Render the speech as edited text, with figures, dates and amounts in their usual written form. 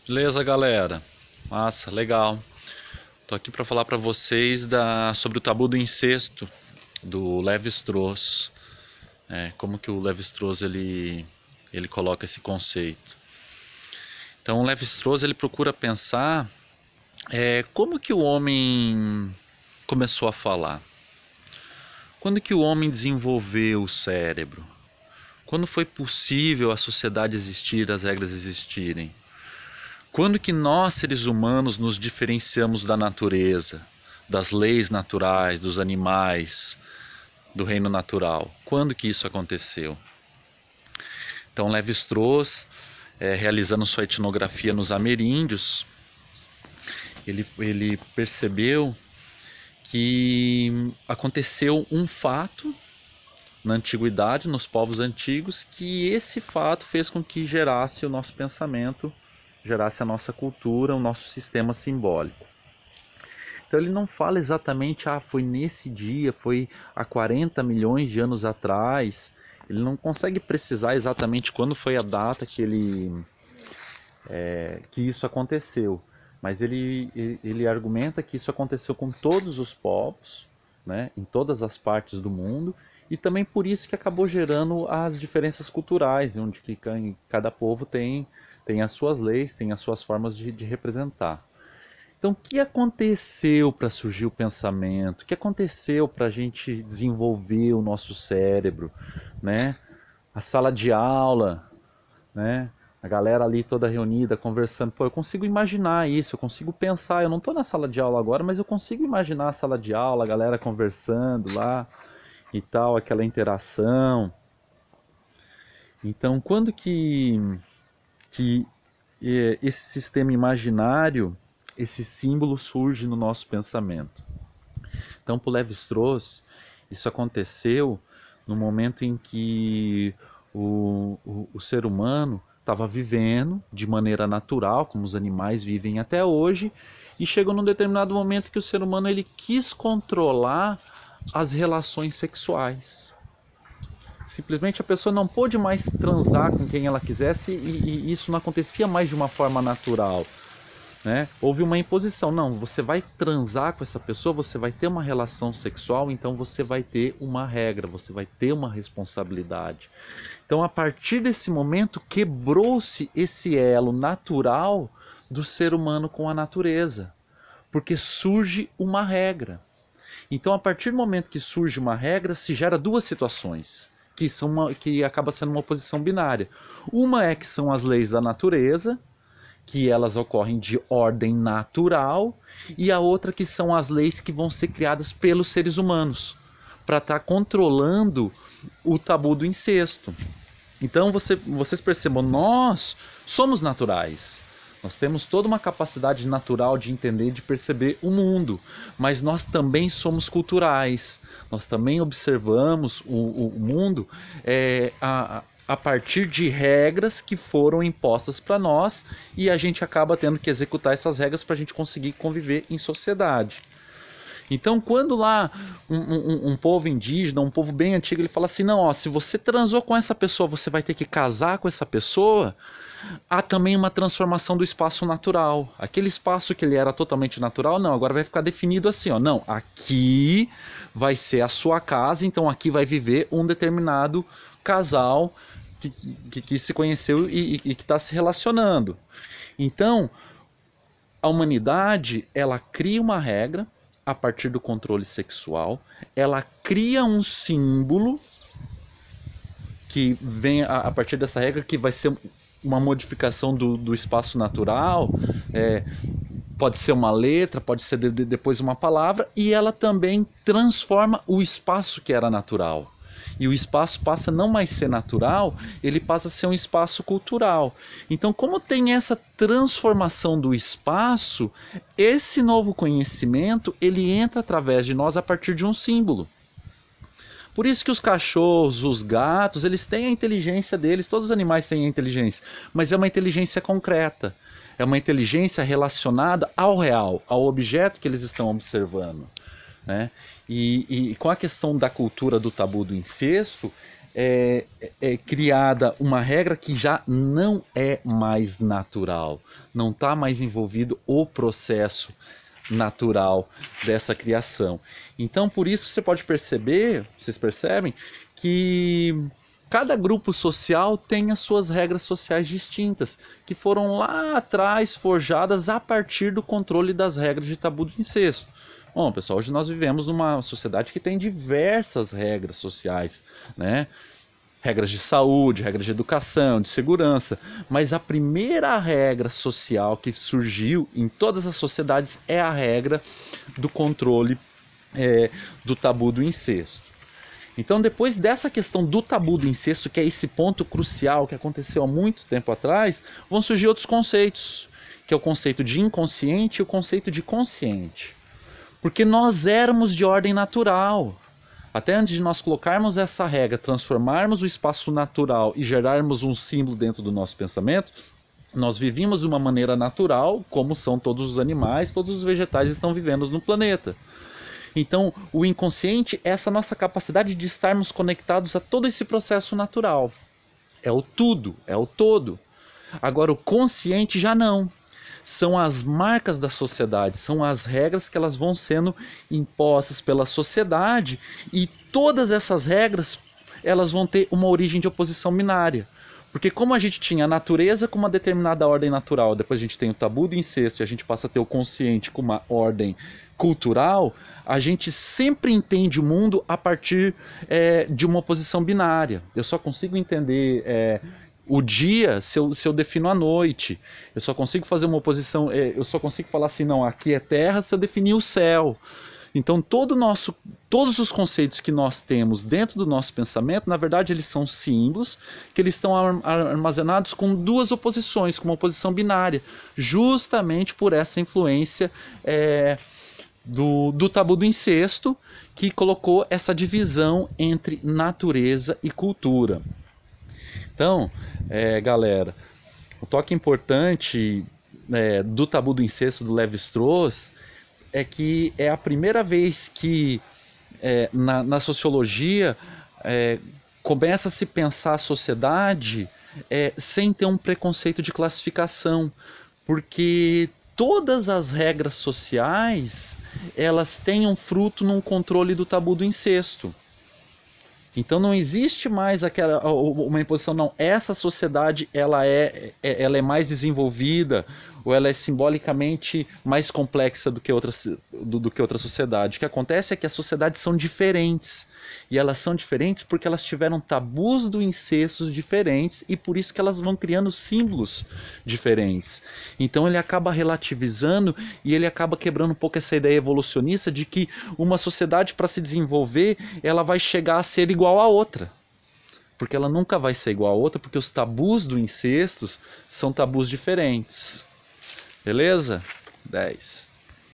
Beleza, galera? Massa, legal. Tô aqui para falar para vocês sobre o tabu do incesto do Lévi-Strauss. Como que o Lévi-Strauss ele coloca esse conceito. Então, o Lévi-Strauss ele procura pensar como que o homem começou a falar. Quando que o homem desenvolveu o cérebro? Quando foi possível a sociedade existir, as regras existirem? Quando que nós, seres humanos, nos diferenciamos da natureza, das leis naturais, dos animais, do reino natural? Quando que isso aconteceu? Então, Lévi-Strauss, realizando sua etnografia nos ameríndios, ele percebeu que aconteceu um fato na antiguidade, nos povos antigos, que esse fato fez com que gerasse o nosso pensamento, gerasse a nossa cultura, o nosso sistema simbólico. Então ele não fala exatamente, foi nesse dia, foi há 40 milhões de anos atrás. Ele não consegue precisar exatamente quando foi a data que isso aconteceu. Mas ele argumenta que isso aconteceu com todos os povos, né, em todas as partes do mundo, e também por isso que acabou gerando as diferenças culturais, onde que cada povo tem as suas leis, tem as suas formas de representar. Então, o que aconteceu para surgir o pensamento? O que aconteceu para a gente desenvolver o nosso cérebro, né? A sala de aula, né? A galera ali toda reunida, conversando. Pô, eu consigo imaginar isso, eu consigo pensar. Eu não estou na sala de aula agora, mas eu consigo imaginar a sala de aula, a galera conversando lá e tal, aquela interação. Então, quando que esse sistema imaginário, esse símbolo surge no nosso pensamento? Então, para o Lévi-Strauss, isso aconteceu no momento em que o ser humano estava vivendo de maneira natural, como os animais vivem até hoje, e chegou num determinado momento que o ser humano ele quis controlar as relações sexuais. Simplesmente a pessoa não pôde mais transar com quem ela quisesse e isso não acontecia mais de uma forma natural, né? Houve uma imposição. Não, você vai transar com essa pessoa, você vai ter uma relação sexual, então você vai ter uma regra, você vai ter uma responsabilidade. Então, a partir desse momento, quebrou-se esse elo natural do ser humano com a natureza, porque surge uma regra. Então, a partir do momento que surge uma regra, se gera duas situações, que acaba sendo uma oposição binária. Uma é que são as leis da natureza, que elas ocorrem de ordem natural, e a outra que são as leis que vão ser criadas pelos seres humanos, para estar controlando o tabu do incesto. Então vocês percebam, nós somos naturais. Nós temos toda uma capacidade natural de entender, de perceber o mundo, mas nós também somos culturais. Nós também observamos o mundo a partir de regras que foram impostas para nós, e a gente acaba tendo que executar essas regras para a gente conseguir conviver em sociedade. Então, quando lá um povo indígena, um povo bem antigo, ele fala assim, não, ó, se você transou com essa pessoa, você vai ter que casar com essa pessoa, há também uma transformação do espaço natural. Aquele espaço que ele era totalmente natural, não, agora vai ficar definido assim, ó, não, aqui vai ser a sua casa, então aqui vai viver um determinado casal que se conheceu e que está se relacionando. Então, a humanidade, ela cria uma regra a partir do controle sexual, ela cria um símbolo que vem a partir dessa regra, que vai ser uma modificação do espaço natural, pode ser uma letra, pode ser depois uma palavra, e ela também transforma o espaço que era natural. E o espaço passa a não mais ser natural, ele passa a ser um espaço cultural. Então, como tem essa transformação do espaço, esse novo conhecimento, ele entra através de nós a partir de um símbolo. Por isso que os cachorros, os gatos, eles têm a inteligência deles, todos os animais têm a inteligência, mas é uma inteligência concreta. É uma inteligência relacionada ao real, ao objeto que eles estão observando, né? E com a questão da cultura do tabu do incesto, criada uma regra que já não é mais natural, não está mais envolvido o processo natural dessa criação. Então, por isso você pode perceber, vocês percebem, que cada grupo social tem as suas regras sociais distintas, que foram lá atrás forjadas a partir do controle das regras de tabu do incesto. Bom, pessoal, hoje nós vivemos numa sociedade que tem diversas regras sociais, né? Regras de saúde, regras de educação, de segurança, mas a primeira regra social que surgiu em todas as sociedades é a regra do controle do tabu do incesto. Então, depois dessa questão do tabu do incesto, que é esse ponto crucial que aconteceu há muito tempo atrás, vão surgir outros conceitos, que é o conceito de inconsciente e o conceito de consciente. Porque nós éramos de ordem natural. Até antes de nós colocarmos essa regra, transformarmos o espaço natural e gerarmos um símbolo dentro do nosso pensamento, nós vivíamos de uma maneira natural, como são todos os animais, todos os vegetais estão vivendo no planeta. Então, o inconsciente é essa nossa capacidade de estarmos conectados a todo esse processo natural. É o tudo, é o todo. Agora, o consciente já não. São as marcas da sociedade, são as regras que elas vão sendo impostas pela sociedade, e todas essas regras elas vão ter uma origem de oposição binária. Porque como a gente tinha a natureza com uma determinada ordem natural, depois a gente tem o tabu do incesto e a gente passa a ter o consciente com uma ordem cultural, a gente sempre entende o mundo a partir de uma oposição binária. Eu só consigo entender o dia se eu defino a noite. Eu só consigo fazer uma oposição, eu só consigo falar assim, não, aqui é terra, se eu definir o céu. Então todos os conceitos que nós temos dentro do nosso pensamento, na verdade eles são símbolos, que eles estão armazenados com duas oposições, com uma oposição binária, justamente por essa influência do tabu do incesto, que colocou essa divisão entre natureza e cultura. Então, galera, o toque importante do tabu do incesto do Lévi-Strauss é que é a primeira vez que na sociologia começa a se pensar a sociedade sem ter um preconceito de classificação, porque todas as regras sociais elas têm um fruto num controle do tabu do incesto. Então não existe mais uma imposição, não, essa sociedade ela é mais desenvolvida, ou ela é simbolicamente mais complexa do que outra sociedade. O que acontece é que as sociedades são diferentes, e elas são diferentes porque elas tiveram tabus do incesto diferentes, e por isso que elas vão criando símbolos diferentes. Então ele acaba relativizando e ele acaba quebrando um pouco essa ideia evolucionista de que uma sociedade, para se desenvolver, ela vai chegar a ser igual a outra. Porque ela nunca vai ser igual a outra, porque os tabus do incesto são tabus diferentes. Beleza? 10.